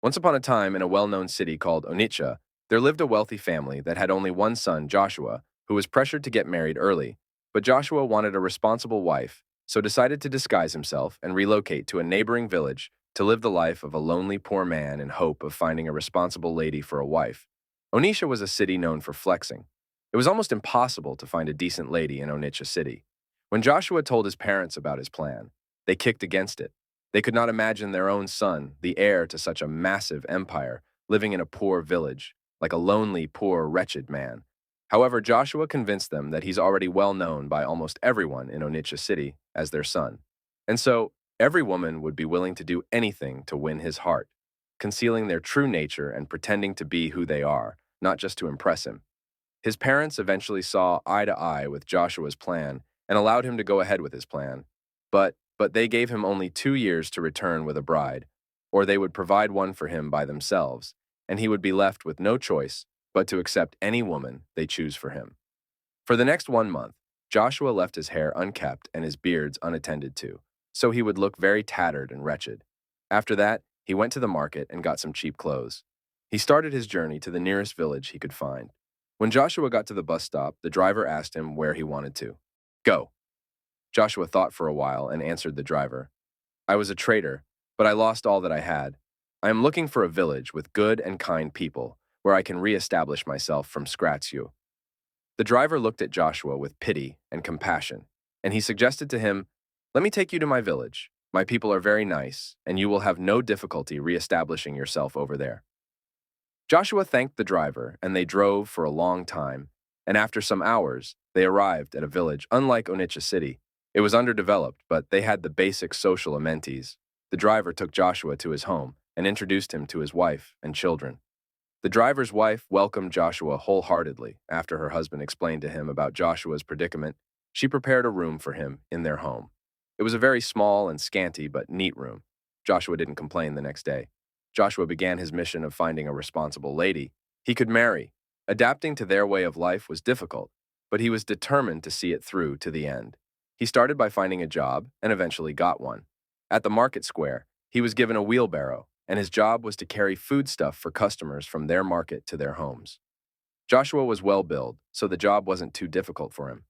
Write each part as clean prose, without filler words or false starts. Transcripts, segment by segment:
Once upon a time, in a well-known city called Onitsha, there lived a wealthy family that had only one son, Joshua, who was pressured to get married early. But Joshua wanted a responsible wife, so decided to disguise himself and relocate to a neighboring village to live the life of a lonely poor man in hope of finding a responsible lady for a wife. Onitsha was a city known for flexing. It was almost impossible to find a decent lady in Onitsha city. When Joshua told his parents about his plan, they kicked against it. They could not imagine their own son, the heir to such a massive empire, living in a poor village, like a lonely, poor, wretched man. However, Joshua convinced them that he's already well known by almost everyone in Onitsha city as their son. And so, every woman would be willing to do anything to win his heart, concealing their true nature and pretending to be who they are, not just to impress him. His parents eventually saw eye to eye with Joshua's plan and allowed him to go ahead with his plan. But they gave him only 2 years to return with a bride, or they would provide one for him by themselves, and he would be left with no choice but to accept any woman they choose for him. For the next 1 month, Joshua left his hair unkept and his beards unattended to, so he would look very tattered and wretched. After that, he went to the market and got some cheap clothes. He started his journey to the nearest village he could find. When Joshua got to the bus stop, the driver asked him where he wanted to. Go. Joshua thought for a while and answered the driver. I was a trader, but I lost all that I had. I am looking for a village with good and kind people where I can re-establish myself from scratch. The driver looked at Joshua with pity and compassion, and he suggested to him, let me take you to my village. My people are very nice, and you will have no difficulty re-establishing yourself over there. Joshua thanked the driver, and they drove for a long time, and after some hours, they arrived at a village unlike Onitsha city. It was underdeveloped, but they had the basic social amenities. The driver took Joshua to his home and introduced him to his wife and children. The driver's wife welcomed Joshua wholeheartedly after her husband explained to him about Joshua's predicament. She prepared a room for him in their home. It was a very small and scanty but neat room. Joshua didn't complain the next day. Joshua began his mission of finding a responsible lady he could marry. Adapting to their way of life was difficult, but he was determined to see it through to the end. He started by finding a job and eventually got one. At the market square, he was given a wheelbarrow, and his job was to carry foodstuff for customers from their market to their homes. Joshua was well-built, so the job wasn't too difficult for him.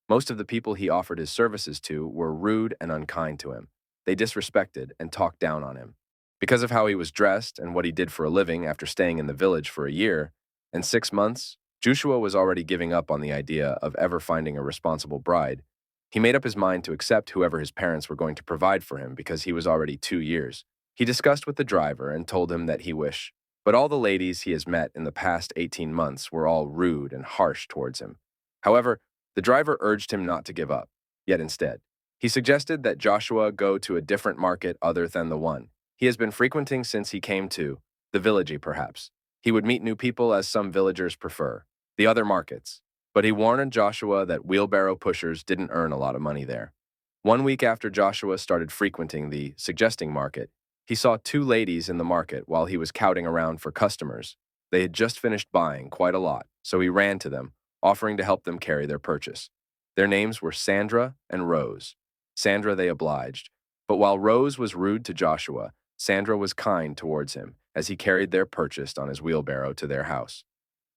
Most of the people he offered his services to were rude and unkind to him. They disrespected and talked down on him. Because of how he was dressed and what he did for a living after staying in the village for a year and 6 months, Joshua was already giving up on the idea of ever finding a responsible bride. He made up his mind to accept whoever his parents were going to provide for him because he was already 2 years. He discussed with the driver and told him that he wished, but all the ladies he has met in the past 18 months were all rude and harsh towards him. However, the driver urged him not to give up, yet instead, he suggested that Joshua go to a different market other than the one he has been frequenting since he came to the village perhaps. He would meet new people as some villagers prefer, the other markets, but he warned Joshua that wheelbarrow pushers didn't earn a lot of money there. 1 week after Joshua started frequenting the suggesting market, he saw 2 ladies in the market while he was scouting around for customers. They had just finished buying quite a lot, so he ran to them, offering to help them carry their purchase. Their names were Sandra and Rose. Sandra they obliged, but while Rose was rude to Joshua, Sandra was kind towards him as he carried their purchase on his wheelbarrow to their house.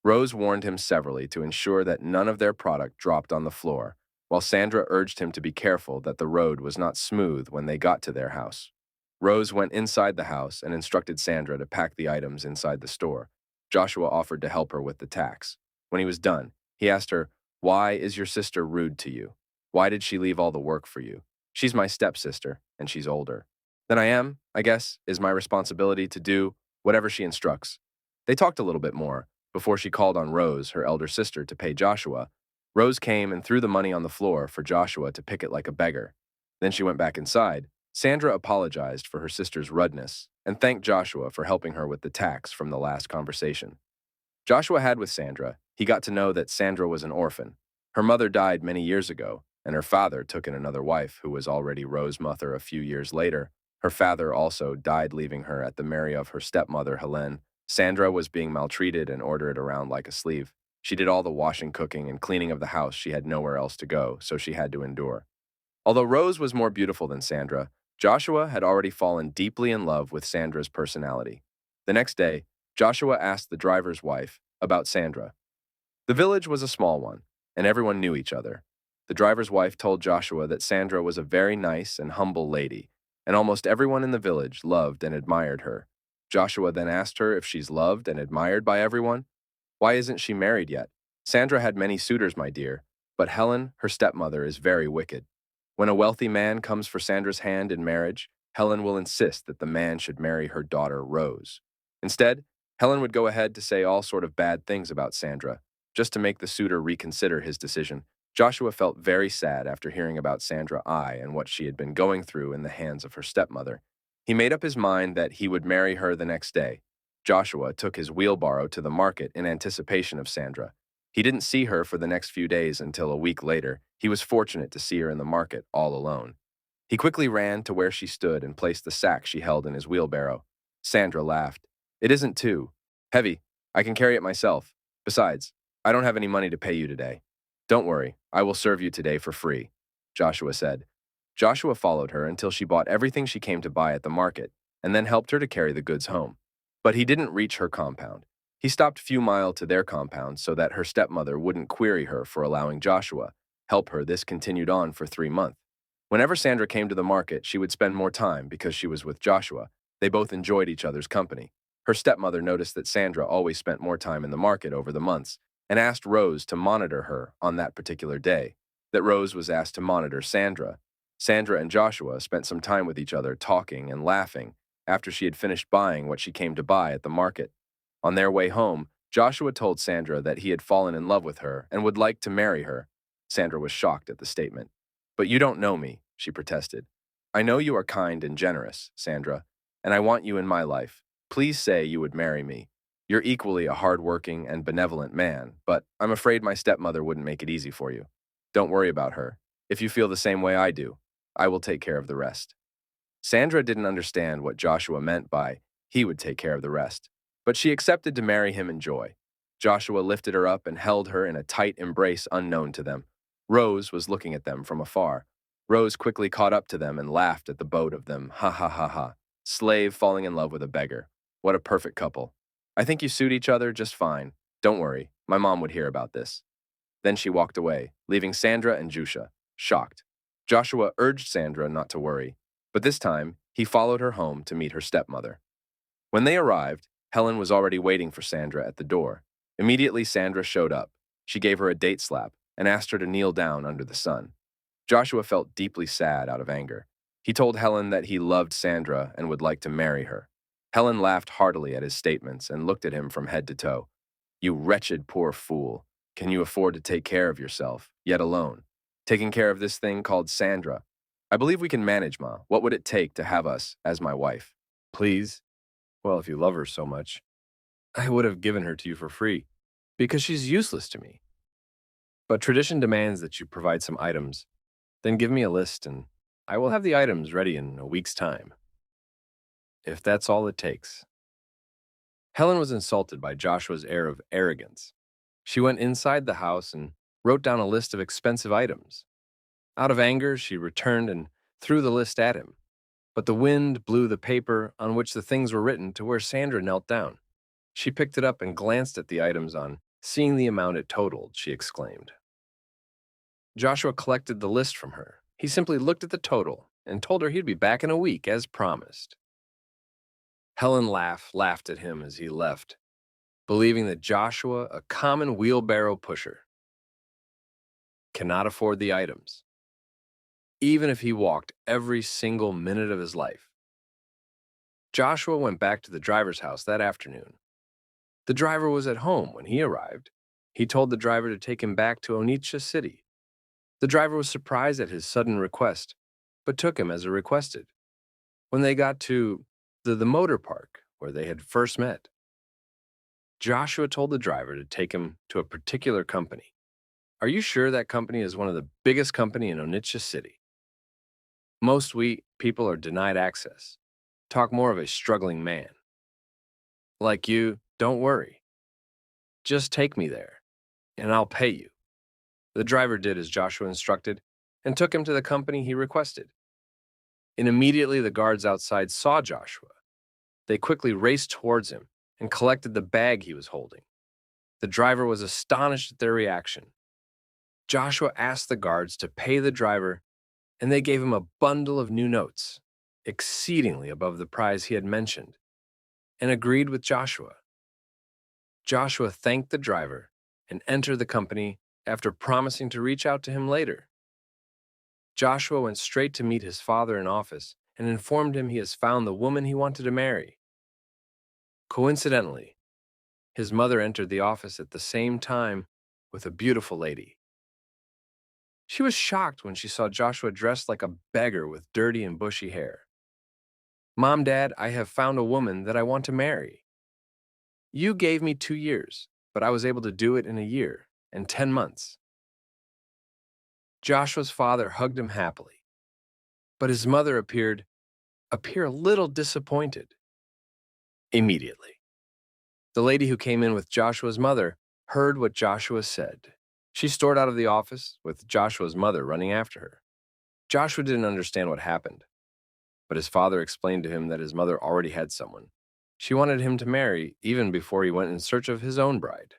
Rose warned him severally to ensure that none of their product dropped on the floor, while Sandra urged him to be careful that the road was not smooth when they got to their house. Rose went inside the house and instructed Sandra to pack the items inside the store. Joshua offered to help her with the tax. When he was done, he asked her, "Why is your sister rude to you? Why did she leave all the work for you? She's my stepsister, and she's older. Then I guess, is my responsibility to do whatever she instructs." They talked a little bit more before she called on Rose, her elder sister, to pay Joshua. Rose came and threw the money on the floor for Joshua to pick it like a beggar. Then she went back inside. Sandra apologized for her sister's rudeness and thanked Joshua for helping her with the tax from the last conversation. Joshua had with Sandra, he got to know that Sandra was an orphan. Her mother died many years ago, and her father took in another wife who was already Rose's mother a few years later. Her father also died, leaving her at the mercy of her stepmother, Helene. Sandra was being maltreated and ordered around like a slave. She did all the washing, cooking, and cleaning of the house. She had nowhere else to go, so she had to endure. Although Rose was more beautiful than Sandra, Joshua had already fallen deeply in love with Sandra's personality. The next day, Joshua asked the driver's wife about Sandra. The village was a small one, and everyone knew each other. The driver's wife told Joshua that Sandra was a very nice and humble lady, and almost everyone in the village loved and admired her. Joshua then asked her if she's loved and admired by everyone. Why isn't she married yet? Sandra had many suitors, my dear, but Helen, her stepmother, is very wicked. When a wealthy man comes for Sandra's hand in marriage, Helen will insist that the man should marry her daughter, Rose. Instead, Helen would go ahead to say all sort of bad things about Sandra, just to make the suitor reconsider his decision. Joshua felt very sad after hearing about Sandra and what she had been going through in the hands of her stepmother. He made up his mind that he would marry her the next day. Joshua took his wheelbarrow to the market in anticipation of Sandra. He didn't see her for the next few days until a week later. He was fortunate to see her in the market all alone. He quickly ran to where she stood and placed the sack she held in his wheelbarrow. Sandra laughed. "It isn't too heavy. I can carry it myself. Besides, I don't have any money to pay you today." "Don't worry, I will serve you today for free," Joshua said. Joshua followed her until she bought everything she came to buy at the market, and then helped her to carry the goods home. But he didn't reach her compound. He stopped a few miles to their compound so that her stepmother wouldn't query her for allowing Joshua help her. This continued on for 3 months. Whenever Sandra came to the market, she would spend more time because she was with Joshua. They both enjoyed each other's company. Her stepmother noticed that Sandra always spent more time in the market over the months and asked Rose to monitor her on that particular day. That Rose was asked to monitor Sandra. Sandra and Joshua spent some time with each other talking and laughing after she had finished buying what she came to buy at the market. On their way home, Joshua told Sandra that he had fallen in love with her and would like to marry her. Sandra was shocked at the statement. "But you don't know me," she protested. "I know you are kind and generous, Sandra, and I want you in my life. Please say you would marry me. You're equally a hard-working and benevolent man, but I'm afraid my stepmother wouldn't make it easy for you. Don't worry about her. If you feel the same way I do, I will take care of the rest." Sandra didn't understand what Joshua meant by he would take care of the rest, but she accepted to marry him in joy. Joshua lifted her up and held her in a tight embrace unknown to them. Rose was looking at them from afar. Rose quickly caught up to them and laughed at the both of them. "Ha ha ha ha. Slave falling in love with a beggar. What a perfect couple. I think you suit each other just fine. Don't worry, my mom would hear about this." Then she walked away, leaving Sandra and Jusha shocked. Joshua urged Sandra not to worry, but this time he followed her home to meet her stepmother. When they arrived, Helen was already waiting for Sandra at the door. Immediately, Sandra showed up. She gave her a date slap and asked her to kneel down under the sun. Joshua felt deeply sad out of anger. He told Helen that he loved Sandra and would like to marry her. Helen laughed heartily at his statements and looked at him from head to toe. "You wretched poor fool. Can you afford to take care of yourself, yet alone? Taking care of this thing called Sandra. I believe we can manage, Ma. What would it take to have us as my wife?" "Please? Well, if you love her so much, I would have given her to you for free, because she's useless to me. But tradition demands that you provide some items. Then give me a list, and I will have the items ready in a week's time. If that's all it takes." Helen was insulted by Joshua's air of arrogance. She went inside the house and wrote down a list of expensive items. Out of anger, she returned and threw the list at him. But the wind blew the paper on which the things were written to where Sandra knelt down. She picked it up and glanced at the items on. Seeing the amount it totaled, she exclaimed. Joshua collected the list from her. He simply looked at the total and told her he'd be back in a week, as promised. Helen laughed at him as he left, believing that Joshua, a common wheelbarrow pusher, cannot afford the items, even if he walked every single minute of his life. Joshua went back to the driver's house that afternoon. The driver was at home when he arrived. He told the driver to take him back to Onitsha City. The driver was surprised at his sudden request, but took him as requested. When they got to the motor park where they had first met, Joshua told the driver to take him to a particular company. "Are you sure that company is one of the biggest company in Onitsha City? Most people are denied access. Talk more of a struggling man. Like you, don't worry. Just take me there, and I'll pay you." The driver did as Joshua instructed and took him to the company he requested. And immediately the guards outside saw Joshua. They quickly raced towards him and collected the bag he was holding. The driver was astonished at their reaction. Joshua asked the guards to pay the driver, and they gave him a bundle of new notes, exceedingly above the price he had mentioned, and agreed with Joshua. Joshua thanked the driver and entered the company after promising to reach out to him later. Joshua went straight to meet his father in office and informed him he has found the woman he wanted to marry. Coincidentally, his mother entered the office at the same time with a beautiful lady. She was shocked when she saw Joshua dressed like a beggar with dirty and bushy hair. "Mom, Dad, I have found a woman that I want to marry. You gave me 2 years, but I was able to do it in a year and 10 months. Joshua's father hugged him happily, but his mother appeared a little disappointed. Immediately, the lady who came in with Joshua's mother heard what Joshua said. She stormed out of the office with Joshua's mother running after her. Joshua didn't understand what happened, but his father explained to him that his mother already had someone. She wanted him to marry even before he went in search of his own bride.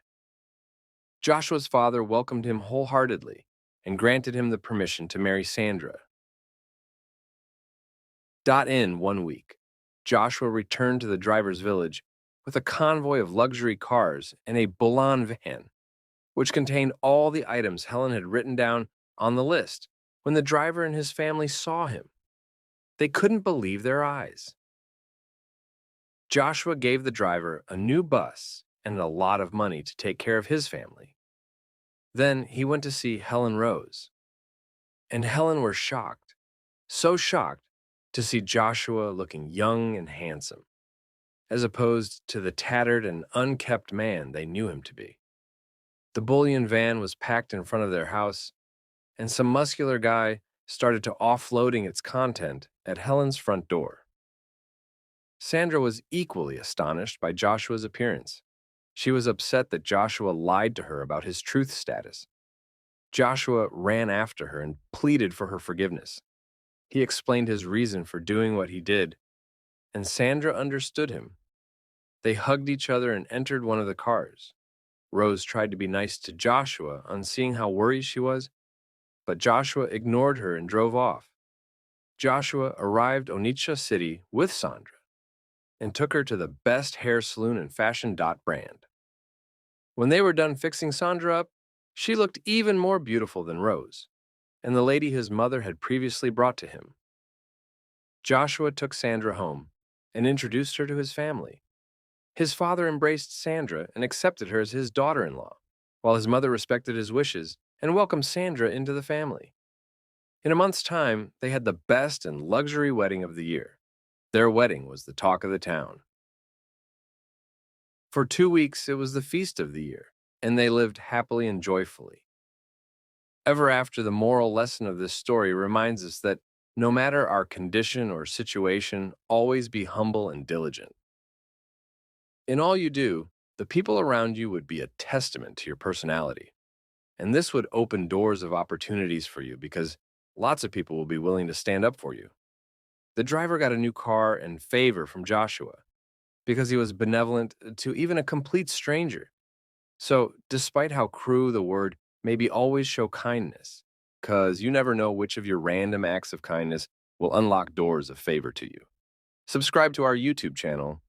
Joshua's father welcomed him wholeheartedly and granted him the permission to marry Sandra. In 1 week, Joshua returned to the driver's village with a convoy of luxury cars and a Bulan van, which contained all the items Helen had written down on the list. When the driver and his family saw him, they couldn't believe their eyes. Joshua gave the driver a new bus and a lot of money to take care of his family. Then he went to see Helen Rose, and Helen was shocked, so shocked to see Joshua looking young and handsome, as opposed to the tattered and unkept man they knew him to be. The bullion van was packed in front of their house, and some muscular guy started to offloading its content at Helen's front door. Sandra was equally astonished by Joshua's appearance. She was upset that Joshua lied to her about his truth status. Joshua ran after her and pleaded for her forgiveness. He explained his reason for doing what he did, and Sandra understood him. They hugged each other and entered one of the cars. Rose tried to be nice to Joshua on seeing how worried she was, but Joshua ignored her and drove off. Joshua arrived Onitsha City with Sandra and took her to the best hair salon and fashion brand. When they were done fixing Sandra up, she looked even more beautiful than Rose, and the lady his mother had previously brought to him. Joshua took Sandra home and introduced her to his family. His father embraced Sandra and accepted her as his daughter-in-law, while his mother respected his wishes and welcomed Sandra into the family. In a month's time, they had the best and luxury wedding of the year. Their wedding was the talk of the town. For 2 weeks, it was the feast of the year, and they lived happily and joyfully. Ever after, the moral lesson of this story reminds us that no matter our condition or situation, always be humble and diligent. In all you do, the people around you would be a testament to your personality. And this would open doors of opportunities for you because lots of people will be willing to stand up for you. The driver got a new car and favor from Joshua because he was benevolent to even a complete stranger. So, despite how cruel the word, maybe always show kindness, because you never know which of your random acts of kindness will unlock doors of favor to you. Subscribe to our YouTube channel